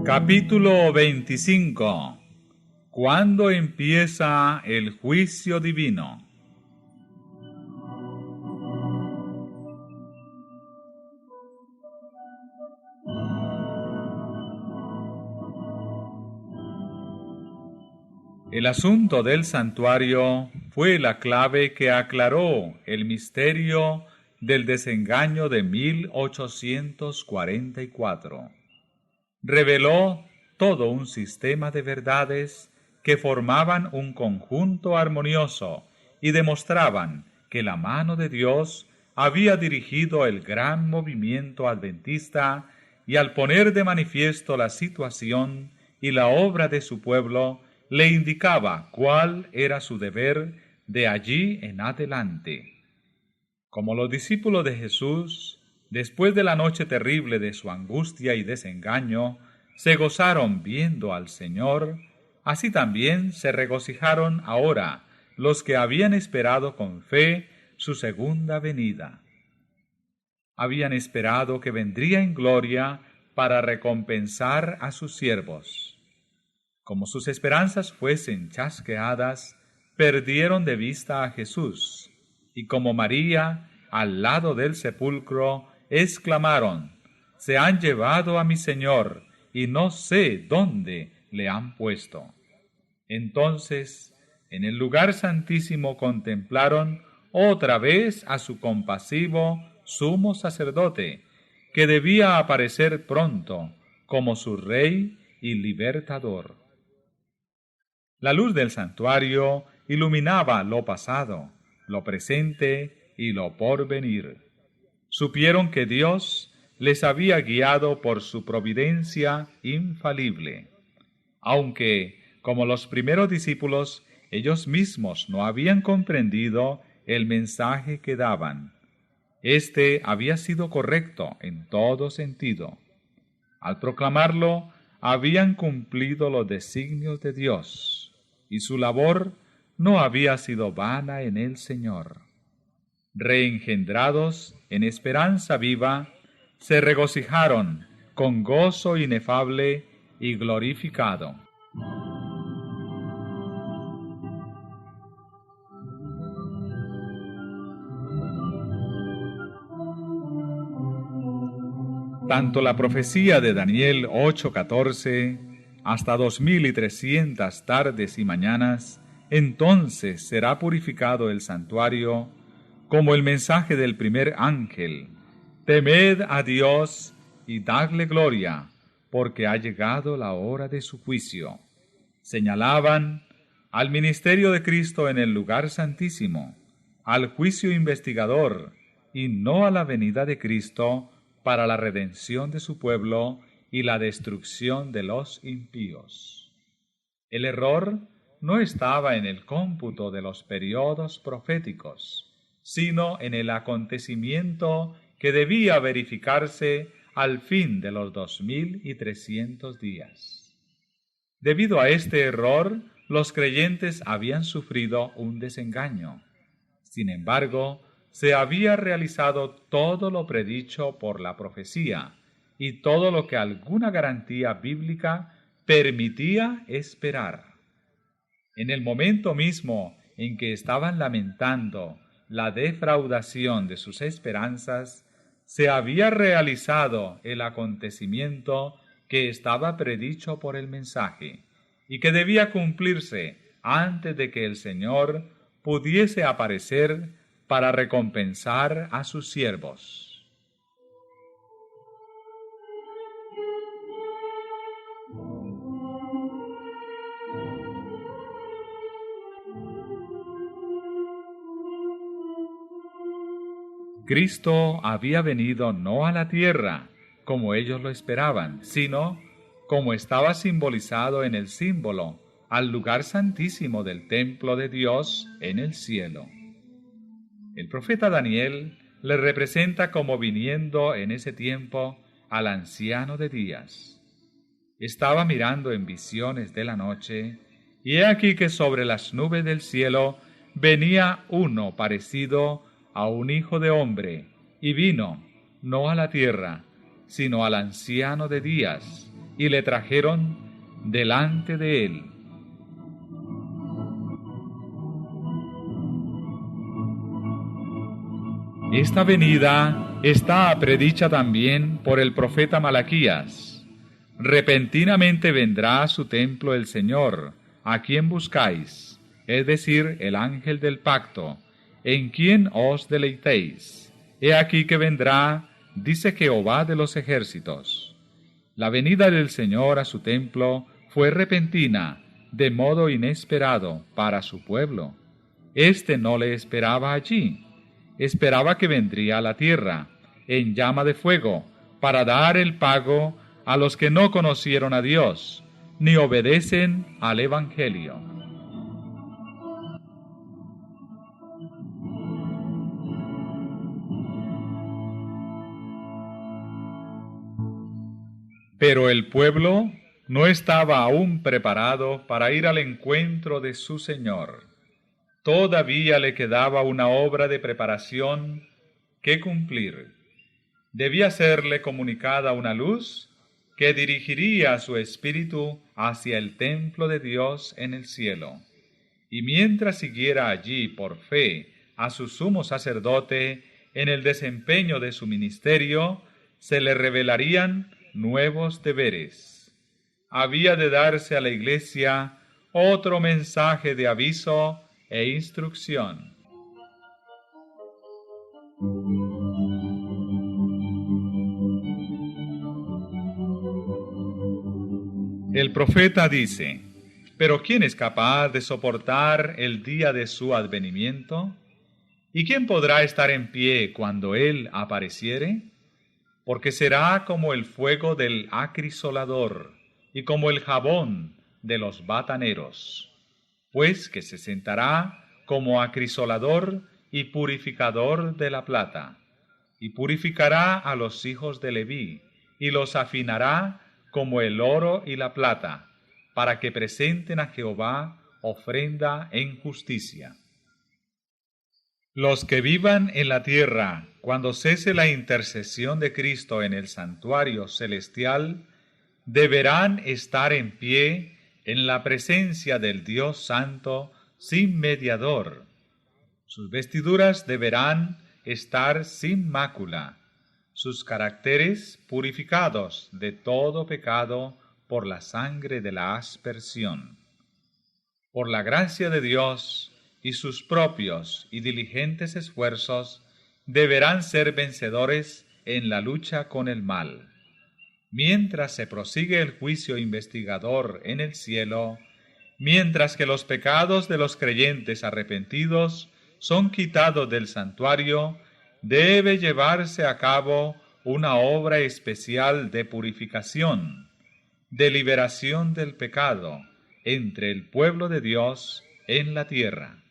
Capítulo 25. ¿Cuándo empieza el juicio divino? El asunto del santuario fue la clave que aclaró el misterio del desengaño de 1844. Reveló todo un sistema de verdades que formaban un conjunto armonioso y demostraban que la mano de Dios había dirigido el gran movimiento adventista, y al poner de manifiesto la situación y la obra de su pueblo, le indicaba cuál era su deber de allí en adelante. Como los discípulos de Jesús, después de la noche terrible de su angustia y desengaño, se gozaron viendo al Señor, así también se regocijaron ahora los que habían esperado con fe su segunda venida. Habían esperado que vendría en gloria para recompensar a sus siervos. Como sus esperanzas fuesen chasqueadas, perdieron de vista a Jesús, y como María, al lado del sepulcro, exclamaron: «Se han llevado a mi Señor, y no sé dónde le han puesto». Entonces, en el lugar santísimo contemplaron otra vez a su compasivo sumo sacerdote, que debía aparecer pronto como su Rey y Libertador. La luz del santuario iluminaba lo pasado, lo presente y lo porvenir. Supieron que Dios les había guiado por su providencia infalible. Aunque, como los primeros discípulos, ellos mismos no habían comprendido el mensaje que daban, este había sido correcto en todo sentido. Al proclamarlo, habían cumplido los designios de Dios, y su labor no había sido vana en el Señor. Reengendrados en esperanza viva, se regocijaron con gozo inefable y glorificado. Tanto la profecía de Daniel 8:14 hasta 2300 tardes y mañanas, entonces será purificado el santuario, como el mensaje del primer ángel: temed a Dios y dadle gloria, porque ha llegado la hora de su juicio. Señalaban al ministerio de Cristo en el lugar santísimo, al juicio investigador, y no a la venida de Cristo para la redención de su pueblo y la destrucción de los impíos. El error no estaba en el cómputo de los periodos proféticos, sino en el acontecimiento que debía verificarse al fin de los 2300 días. Debido a este error, los creyentes habían sufrido un desengaño. Sin embargo, se había realizado todo lo predicho por la profecía y todo lo que alguna garantía bíblica permitía esperar. En el momento mismo en que estaban lamentando la defraudación de sus esperanzas, se había realizado el acontecimiento que estaba predicho por el mensaje y que debía cumplirse antes de que el Señor pudiese aparecer para recompensar a sus siervos. Cristo había venido no a la tierra, como ellos lo esperaban, sino, como estaba simbolizado en el símbolo, al lugar santísimo del templo de Dios en el cielo. El profeta Daniel le representa como viniendo en ese tiempo al anciano de días. Estaba mirando en visiones de la noche, y he aquí que sobre las nubes del cielo venía uno parecido a un hijo de hombre, y vino, no a la tierra, sino al anciano de días, y le trajeron delante de él. Esta venida está predicha también por el profeta Malaquías. Repentinamente vendrá a su templo el Señor, a quien buscáis, es decir, el ángel del pacto, en quien os deleitéis. He aquí que vendrá, dice Jehová de los ejércitos. La venida del Señor a su templo fue repentina, de modo inesperado para su pueblo. Éste no le esperaba allí. Esperaba que vendría a la tierra, en llama de fuego, para dar el pago a los que no conocieron a Dios, ni obedecen al Evangelio. Pero el pueblo no estaba aún preparado para ir al encuentro de su Señor. Todavía le quedaba una obra de preparación que cumplir. Debía serle comunicada una luz que dirigiría su espíritu hacia el templo de Dios en el cielo. Y mientras siguiera allí por fe a su sumo sacerdote en el desempeño de su ministerio, se le revelarían nuevos deberes. Había de darse a la Iglesia otro mensaje de aviso e instrucción. El profeta dice: ¿pero quién es capaz de soportar el día de su advenimiento? ¿Y quién podrá estar en pie cuando él apareciere? Porque será como el fuego del acrisolador y como el jabón de los bataneros. Pues que se sentará como acrisolador y purificador de la plata, y purificará a los hijos de Leví, y los afinará como el oro y la plata, para que presenten a Jehová ofrenda en justicia. Los que vivan en la tierra, cuando cese la intercesión de Cristo en el santuario celestial, deberán estar en pie en la presencia del Dios Santo sin mediador. Sus vestiduras deberán estar sin mácula, sus caracteres purificados de todo pecado por la sangre de la aspersión. Por la gracia de Dios y sus propios y diligentes esfuerzos, deberán ser vencedores en la lucha con el mal. Mientras se prosigue el juicio investigador en el cielo, mientras que los pecados de los creyentes arrepentidos son quitados del santuario, debe llevarse a cabo una obra especial de purificación, de liberación del pecado entre el pueblo de Dios en la tierra.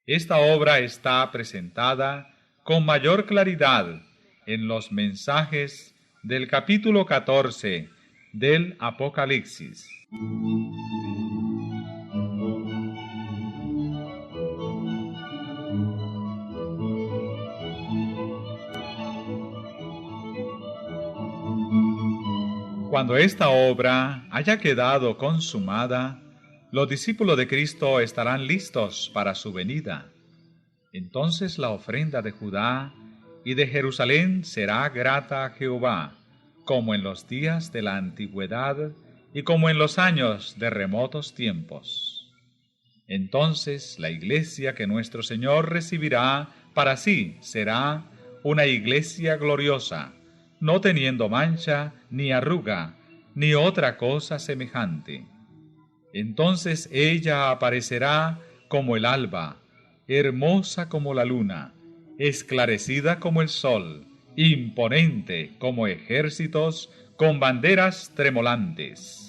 Esta obra está presentada con mayor claridad en los mensajes del capítulo 14 del Apocalipsis. Cuando esta obra haya quedado consumada, los discípulos de Cristo estarán listos para su venida. Entonces la ofrenda de Judá y de Jerusalén será grata a Jehová, como en los días de la antigüedad y como en los años de remotos tiempos. Entonces la iglesia que nuestro Señor recibirá para sí será una iglesia gloriosa, no teniendo mancha, ni arruga, ni otra cosa semejante. Entonces ella aparecerá como el alba, hermosa como la luna, esclarecida como el sol, imponente como ejércitos, con banderas tremolantes.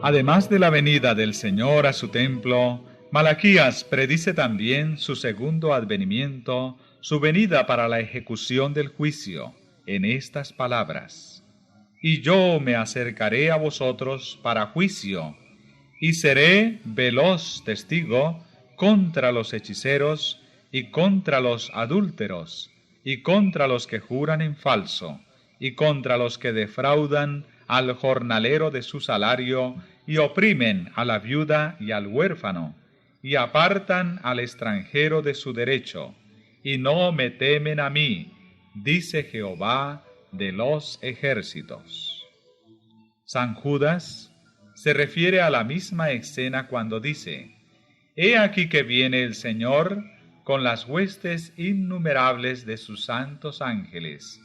Además de la venida del Señor a su templo, Malaquías predice también su segundo advenimiento su venida para la ejecución del juicio, en estas palabras: y yo me acercaré a vosotros para juicio, y seré veloz testigo contra los hechiceros, y contra los adúlteros, y contra los que juran en falso, y contra los que defraudan al jornalero de su salario, y oprimen a la viuda y al huérfano, y apartan al extranjero de su derecho, y no me temen a mí, dice Jehová de los ejércitos. San Judas se refiere a la misma escena cuando dice: He aquí que viene el Señor con las huestes innumerables de sus santos ángeles,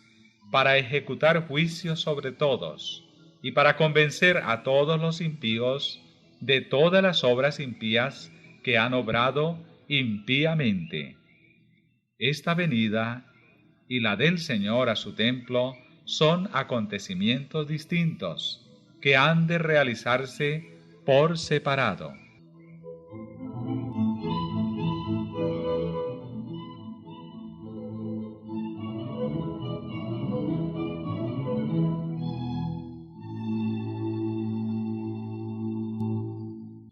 para ejecutar juicio sobre todos, y para convencer a todos los impíos de todas las obras impías que han obrado impíamente. Esta venida y la del Señor a su templo son acontecimientos distintos, que han de realizarse por separado.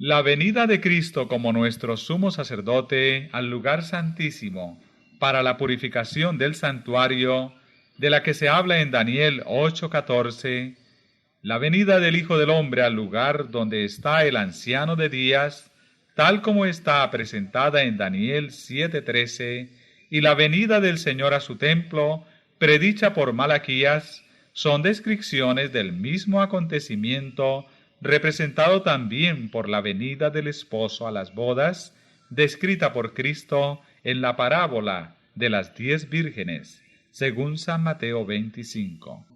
La venida de Cristo como nuestro sumo sacerdote al lugar santísimo para la purificación del santuario, de la que se habla en Daniel 8:14, la venida del Hijo del Hombre al lugar donde está el anciano de días, tal como está presentada en Daniel 7:13, y la venida del Señor a su templo, predicha por Malaquías, son descripciones del mismo acontecimiento, representado también por la venida del esposo a las bodas, descrita por Cristo en la parábola de las 10 vírgenes, según San Mateo 25.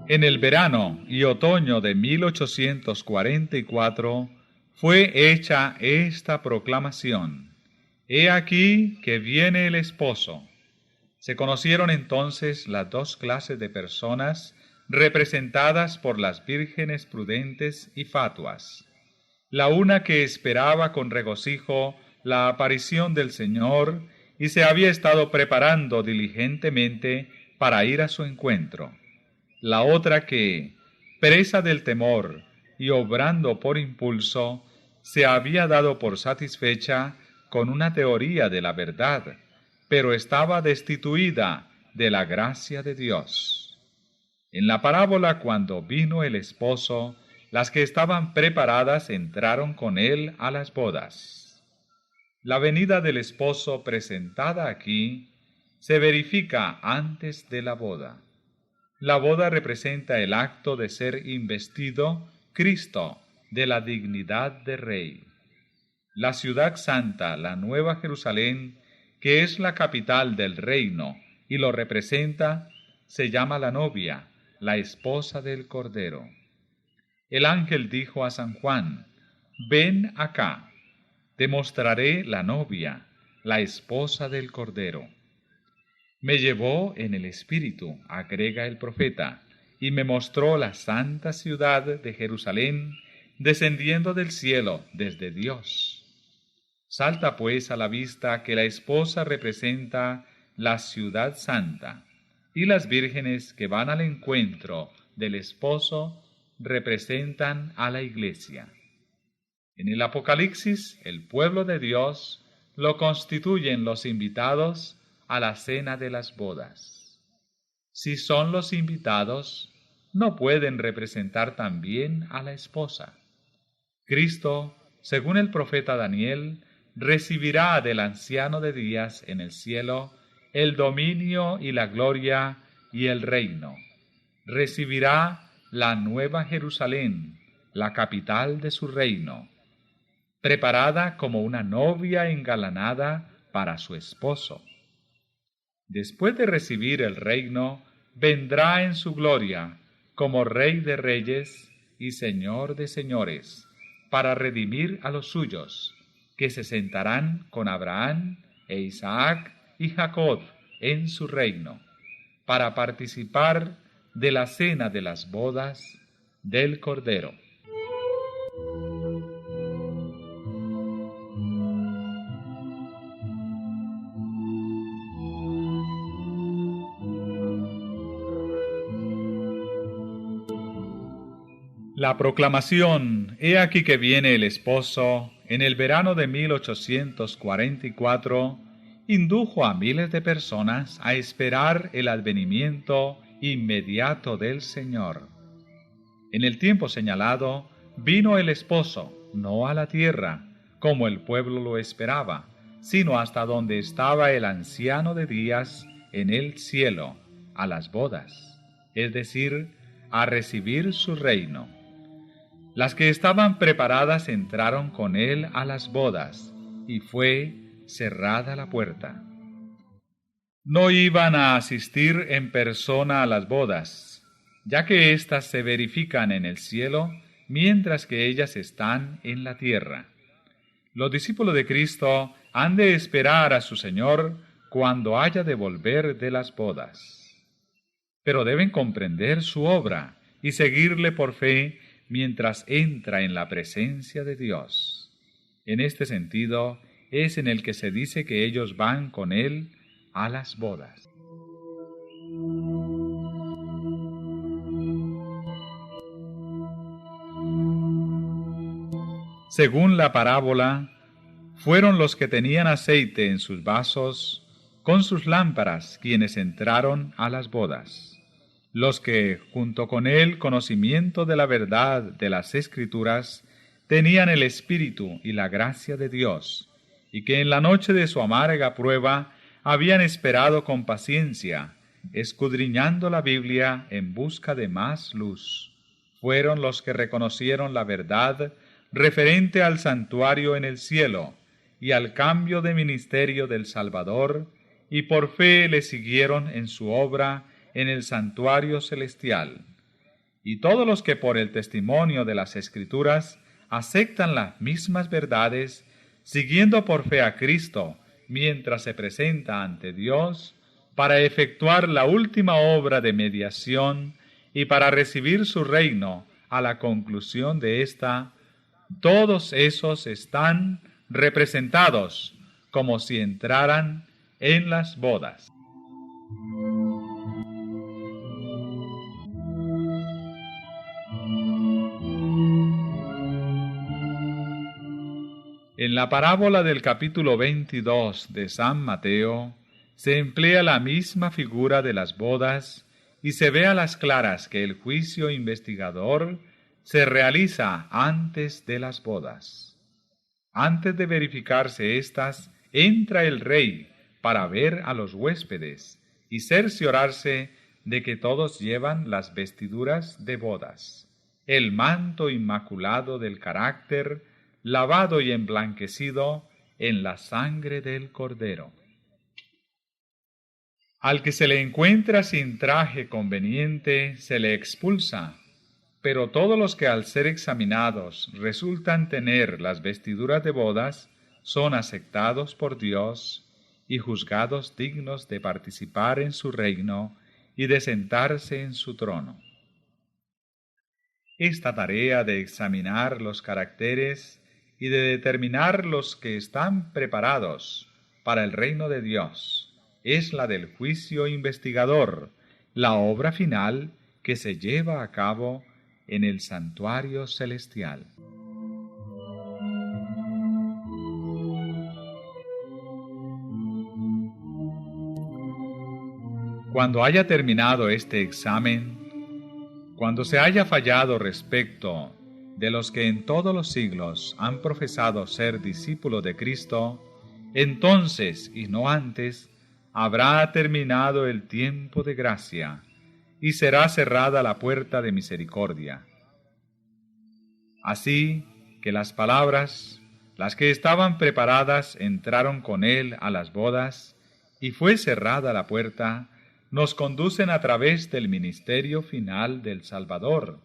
En el verano y otoño de 1844 fue hecha esta proclamación: He aquí que viene el esposo. Se conocieron entonces las dos clases de personas representadas por las vírgenes prudentes y fatuas. La una que esperaba con regocijo la aparición del Señor y se había estado preparando diligentemente para ir a su encuentro. La otra que, presa del temor y obrando por impulso, se había dado por satisfecha con una teoría de la verdad, pero estaba destituida de la gracia de Dios. En la parábola, cuando vino el esposo, las que estaban preparadas entraron con él a las bodas. La venida del esposo presentada aquí se verifica antes de la boda. La boda representa el acto de ser investido Cristo de la dignidad de rey. La ciudad santa, la Nueva Jerusalén, que es la capital del reino y lo representa, se llama la novia, la esposa del Cordero. El ángel dijo a San Juan: Ven acá, te mostraré la novia, la esposa del Cordero. Me llevó en el espíritu, agrega el profeta, y me mostró la santa ciudad de Jerusalén, descendiendo del cielo desde Dios. Salta pues a la vista que la esposa representa la ciudad santa, y las vírgenes que van al encuentro del esposo representan a la iglesia. En el Apocalipsis, el pueblo de Dios lo constituyen los invitados a la cena de las bodas. Si son los invitados, ¿no pueden representar también a la esposa? Cristo, según el profeta Daniel, recibirá del anciano de días en el cielo el dominio y la gloria y el reino. Recibirá la nueva Jerusalén, la capital de su reino, preparada como una novia engalanada para su esposo. Después de recibir el reino, vendrá en su gloria como Rey de reyes y Señor de señores, para redimir a los suyos, que se sentarán con Abraham e Isaac y Jacob en su reino, para participar de la cena de las bodas del Cordero. La proclamación «He aquí que viene el esposo» en el verano de 1844 indujo a miles de personas a esperar el advenimiento inmediato del Señor. En el tiempo señalado vino el esposo, no a la tierra, como el pueblo lo esperaba, sino hasta donde estaba el anciano de días en el cielo, a las bodas, es decir, a recibir su reino. Las que estaban preparadas entraron con él a las bodas, y fue cerrada la puerta. No iban a asistir en persona a las bodas, ya que éstas se verifican en el cielo, mientras que ellas están en la tierra. Los discípulos de Cristo han de esperar a su Señor cuando haya de volver de las bodas. Pero deben comprender su obra y seguirle por fe mientras entra en la presencia de Dios. En este sentido es en el que se dice que ellos van con Él a las bodas. Según la parábola, fueron los que tenían aceite en sus vasos con sus lámparas quienes entraron a las bodas. Los que, junto con el conocimiento de la verdad de las Escrituras, tenían el Espíritu y la gracia de Dios, y que en la noche de su amarga prueba habían esperado con paciencia, escudriñando la Biblia en busca de más luz. Fueron los que reconocieron la verdad referente al santuario en el cielo y al cambio de ministerio del Salvador, y por fe le siguieron en su obra en el santuario celestial. Y todos los que por el testimonio de las Escrituras aceptan las mismas verdades, siguiendo por fe a Cristo, mientras se presenta ante Dios, para efectuar la última obra de mediación y para recibir su reino a la conclusión de ésta, todos esos están representados como si entraran en las bodas. En la parábola del capítulo 22 de San Mateo se emplea la misma figura de las bodas y se ve a las claras que el juicio investigador se realiza antes de las bodas. Antes de verificarse éstas, entra el rey para ver a los huéspedes y cerciorarse de que todos llevan las vestiduras de bodas, el manto inmaculado del carácter, lavado y emblanquecido en la sangre del Cordero. Al que se le encuentra sin traje conveniente, se le expulsa, pero todos los que al ser examinados resultan tener las vestiduras de bodas, son aceptados por Dios y juzgados dignos de participar en su reino y de sentarse en su trono. Esta tarea de examinar los caracteres y de determinar los que están preparados para el reino de Dios es la del juicio investigador, la obra final que se lleva a cabo en el santuario celestial. Cuando haya terminado este examen, cuando se haya fallado respecto de los que en todos los siglos han profesado ser discípulos de Cristo, entonces y no antes habrá terminado el tiempo de gracia y será cerrada la puerta de misericordia. Así que las palabras, las que estaban preparadas, entraron con él a las bodas y fue cerrada la puerta, nos conducen a través del ministerio final del Salvador,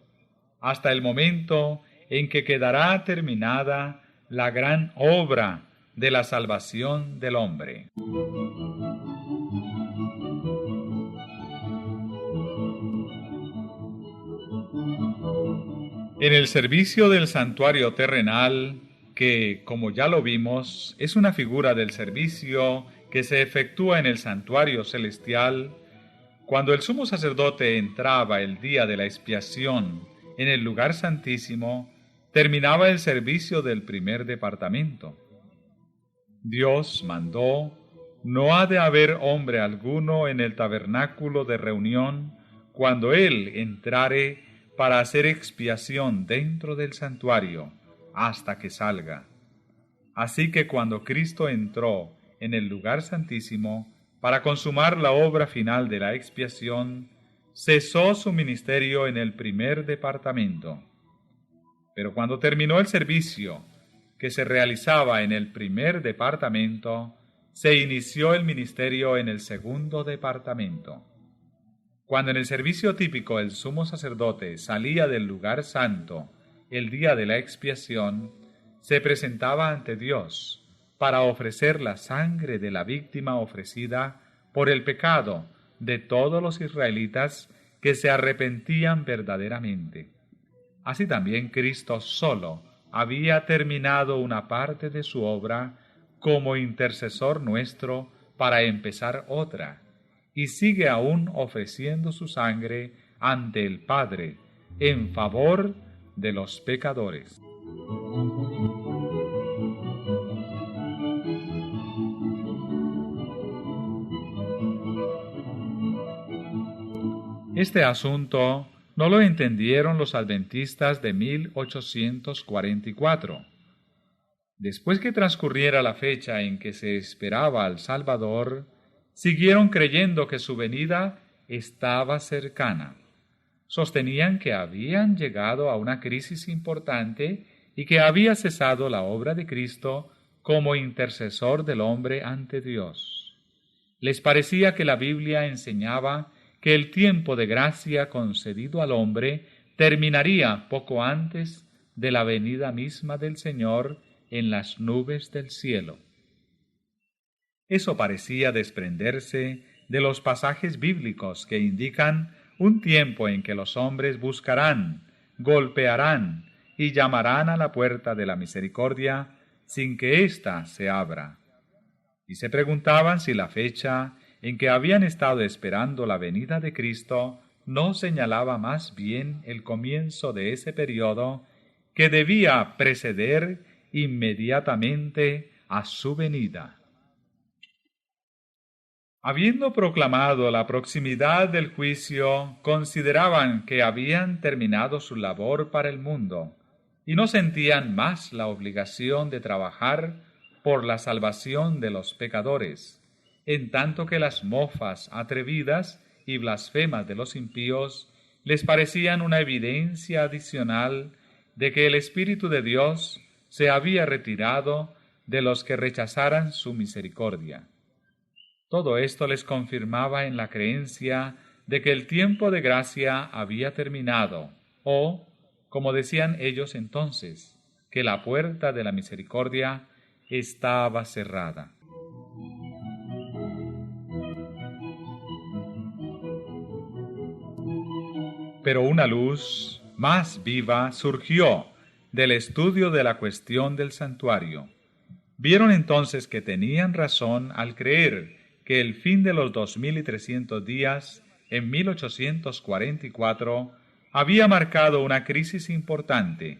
hasta el momento en que quedará terminada la gran obra de la salvación del hombre. En el servicio del santuario terrenal, que, como ya lo vimos, es una figura del servicio que se efectúa en el santuario celestial, cuando el sumo sacerdote entraba el día de la expiación en el lugar santísimo, terminaba el servicio del primer departamento. Dios mandó: no ha de haber hombre alguno en el tabernáculo de reunión cuando él entrare para hacer expiación dentro del santuario, hasta que salga. Así que cuando Cristo entró en el lugar santísimo para consumar la obra final de la expiación, cesó su ministerio en el primer departamento. Pero cuando terminó el servicio que se realizaba en el primer departamento, se inició el ministerio en el segundo departamento. Cuando en el servicio típico el sumo sacerdote salía del lugar santo el día de la expiación, se presentaba ante Dios para ofrecer la sangre de la víctima ofrecida por el pecado de todos los israelitas que se arrepentían verdaderamente. Así también Cristo solo había terminado una parte de su obra como intercesor nuestro para empezar otra, y sigue aún ofreciendo su sangre ante el Padre en favor de los pecadores. Este asunto no lo entendieron los adventistas de 1844. Después que transcurriera la fecha en que se esperaba al Salvador, siguieron creyendo que su venida estaba cercana. Sostenían que habían llegado a una crisis importante y que había cesado la obra de Cristo como intercesor del hombre ante Dios. Les parecía que la Biblia enseñaba que el tiempo de gracia concedido al hombre terminaría poco antes de la venida misma del Señor en las nubes del cielo. Eso parecía desprenderse de los pasajes bíblicos que indican un tiempo en que los hombres buscarán, golpearán y llamarán a la puerta de la misericordia sin que ésta se abra. Y se preguntaban si la fecha en que habían estado esperando la venida de Cristo no señalaba más bien el comienzo de ese periodo que debía preceder inmediatamente a su venida. Habiendo proclamado la proximidad del juicio, consideraban que habían terminado su labor para el mundo y no sentían más la obligación de trabajar por la salvación de los pecadores, en tanto que las mofas atrevidas y blasfemas de los impíos les parecían una evidencia adicional de que el Espíritu de Dios se había retirado de los que rechazaran su misericordia. Todo esto les confirmaba en la creencia de que el tiempo de gracia había terminado, o, como decían ellos entonces, que la puerta de la misericordia estaba cerrada. Pero una luz más viva surgió del estudio de la cuestión del santuario. Vieron entonces que tenían razón al creer que el fin de los 2300 días, en 1844, había marcado una crisis importante.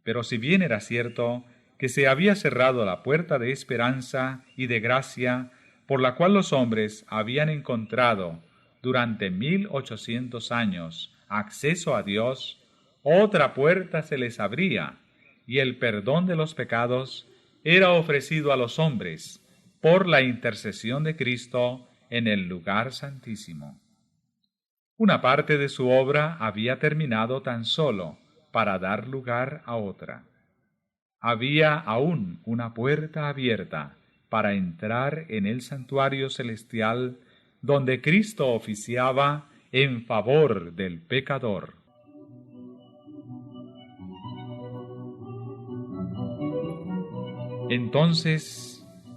Pero si bien era cierto que se había cerrado la puerta de esperanza y de gracia por la cual los hombres habían encontrado durante 1800 años acceso a Dios, otra puerta se les abría, y el perdón de los pecados era ofrecido a los hombres por la intercesión de Cristo en el lugar santísimo. Una parte de su obra había terminado tan solo para dar lugar a otra. Había aún una puerta abierta para entrar en el santuario celestial donde Cristo oficiaba en favor del pecador. Entonces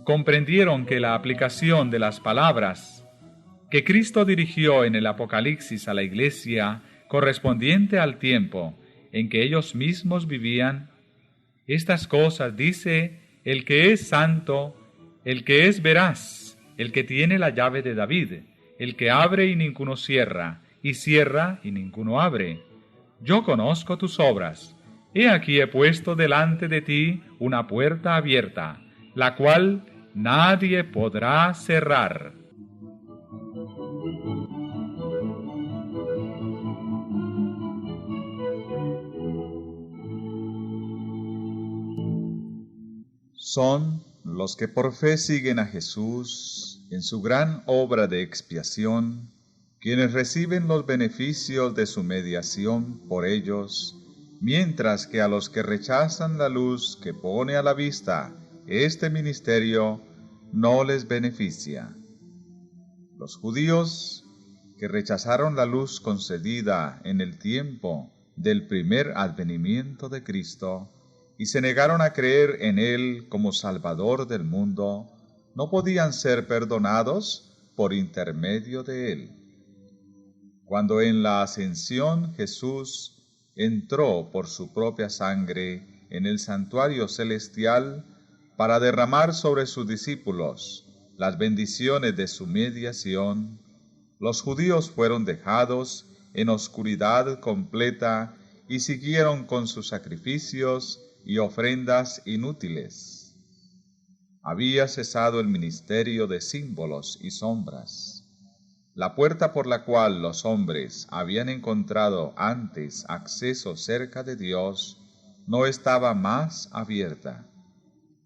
comprendieron que la aplicación de las palabras que Cristo dirigió en el Apocalipsis a la Iglesia correspondiente al tiempo en que ellos mismos vivían? Estas cosas dice el que es santo, el que es veraz, el que tiene la llave de David, el que abre y ninguno cierra, y cierra y ninguno abre. Yo conozco tus obras. He aquí he puesto delante de ti una puerta abierta, la cual nadie podrá cerrar. Son los que por fe siguen a Jesús en su gran obra de expiación, quienes reciben los beneficios de su mediación por ellos, mientras que a los que rechazan la luz que pone a la vista este ministerio no les beneficia. Los judíos que rechazaron la luz concedida en el tiempo del primer advenimiento de Cristo y se negaron a creer en Él como Salvador del mundo, no podían ser perdonados por intermedio de Él. Cuando en la ascensión Jesús entró por su propia sangre en el santuario celestial para derramar sobre sus discípulos las bendiciones de su mediación, los judíos fueron dejados en oscuridad completa y siguieron con sus sacrificios y ofrendas inútiles. Había cesado el ministerio de símbolos y sombras. La puerta por la cual los hombres habían encontrado antes acceso cerca de Dios no estaba más abierta.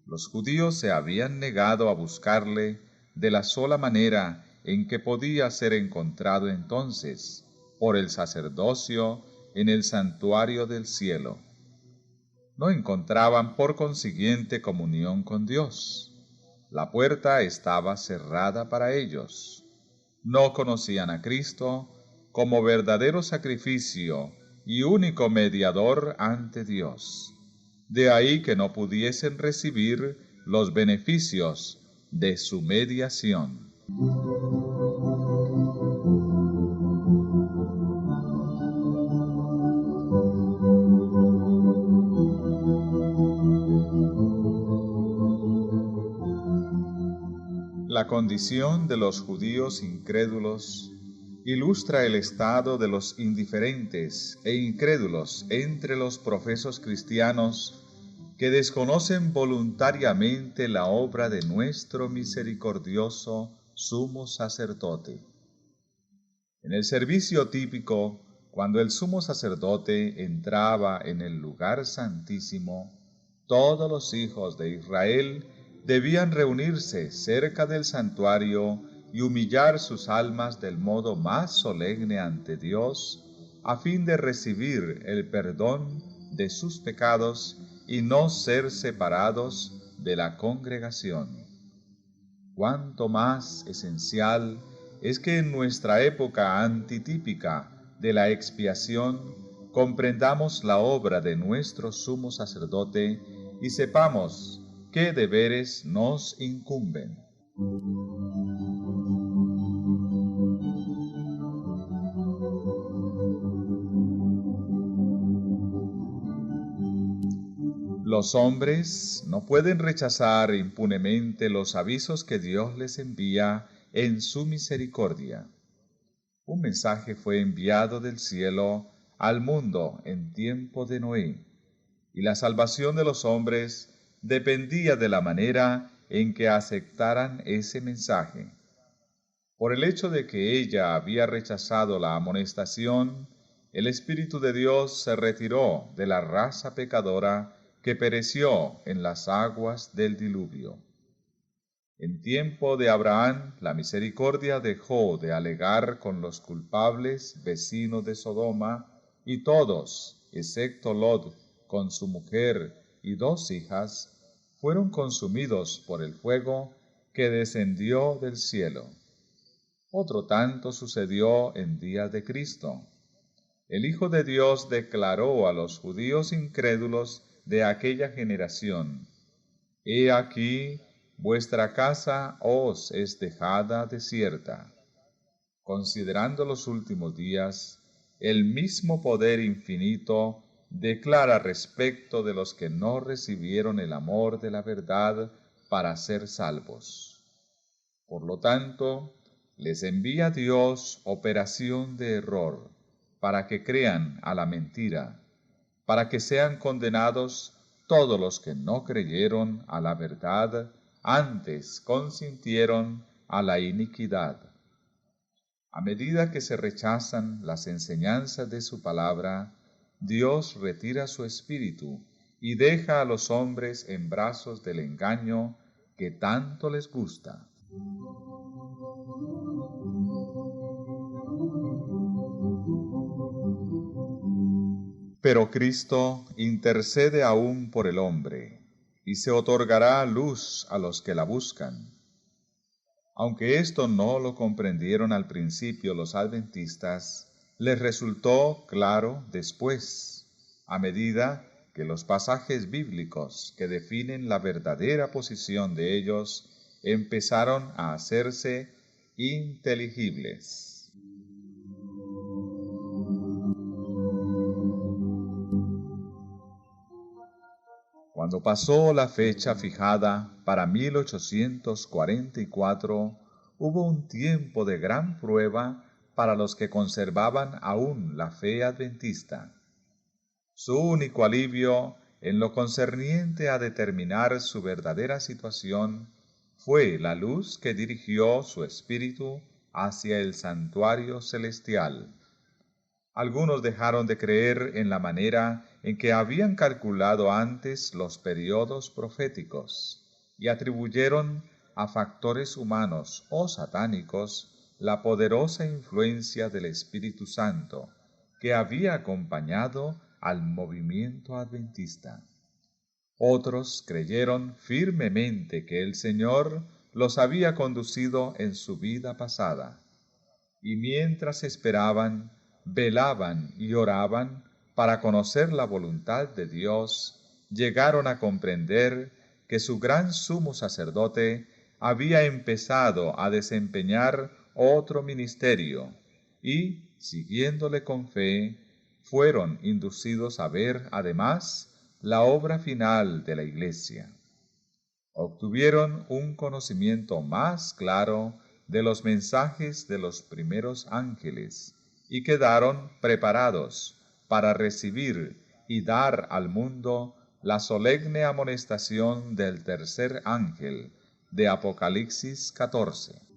Los judíos se habían negado a buscarle de la sola manera en que podía ser encontrado entonces, por el sacerdocio en el santuario del cielo. No encontraban por consiguiente comunión con Dios. La puerta estaba cerrada para ellos. No conocían a Cristo como verdadero sacrificio y único mediador ante Dios. De ahí que no pudiesen recibir los beneficios de su mediación. La condición de los judíos incrédulos ilustra el estado de los indiferentes e incrédulos entre los profesos cristianos que desconocen voluntariamente la obra de nuestro misericordioso sumo sacerdote. En el servicio típico, cuando el sumo sacerdote entraba en el lugar santísimo, todos los hijos de Israel debían reunirse cerca del santuario y humillar sus almas del modo más solemne ante Dios, a fin de recibir el perdón de sus pecados y no ser separados de la congregación. Cuánto más esencial es que en nuestra época antitípica de la expiación comprendamos la obra de nuestro sumo sacerdote y sepamos qué deberes nos incumben. Los hombres no pueden rechazar impunemente los avisos que Dios les envía en su misericordia. Un mensaje fue enviado del cielo al mundo en tiempo de Noé, y la salvación de los hombres dependía de la manera en que aceptaran ese mensaje. Por el hecho de que ella había rechazado la amonestación, el Espíritu de Dios se retiró de la raza pecadora que pereció en las aguas del diluvio. En tiempo de Abraham, la misericordia dejó de alegar con los culpables vecinos de Sodoma, y todos, excepto Lot, con su mujer y 2 hijas, fueron consumidos por el fuego que descendió del cielo. Otro tanto sucedió en días de Cristo. El Hijo de Dios declaró a los judíos incrédulos de aquella generación: He aquí, vuestra casa os es dejada desierta. Considerando los últimos días, el mismo poder infinito declara respecto de los que no recibieron el amor de la verdad para ser salvos. Por lo tanto, les envía Dios operación de error, para que crean a la mentira, para que sean condenados todos los que no creyeron a la verdad, antes consintieron a la iniquidad. A medida que se rechazan las enseñanzas de su palabra, Dios retira su espíritu y deja a los hombres en brazos del engaño que tanto les gusta. Pero Cristo intercede aún por el hombre, y se otorgará luz a los que la buscan. Aunque esto no lo comprendieron al principio los adventistas, les resultó claro después, a medida que los pasajes bíblicos que definen la verdadera posición de ellos empezaron a hacerse inteligibles. Cuando pasó la fecha fijada para 1844, hubo un tiempo de gran prueba para los que conservaban aún la fe adventista. Su único alivio en lo concerniente a determinar su verdadera situación fue la luz que dirigió su espíritu hacia el santuario celestial. Algunos dejaron de creer en la manera en que habían calculado antes los periodos proféticos y atribuyeron a factores humanos o satánicos la poderosa influencia del Espíritu Santo que había acompañado al movimiento adventista. Otros creyeron firmemente que el Señor los había conducido en su vida pasada, y mientras esperaban, velaban y oraban para conocer la voluntad de Dios, llegaron a comprender que su gran sumo sacerdote había empezado a desempeñar otro ministerio y, siguiéndole con fe, fueron inducidos a ver además la obra final de la Iglesia. Obtuvieron un conocimiento más claro de los mensajes de los primeros ángeles y quedaron preparados para recibir y dar al mundo la solemne amonestación del tercer ángel de Apocalipsis 14.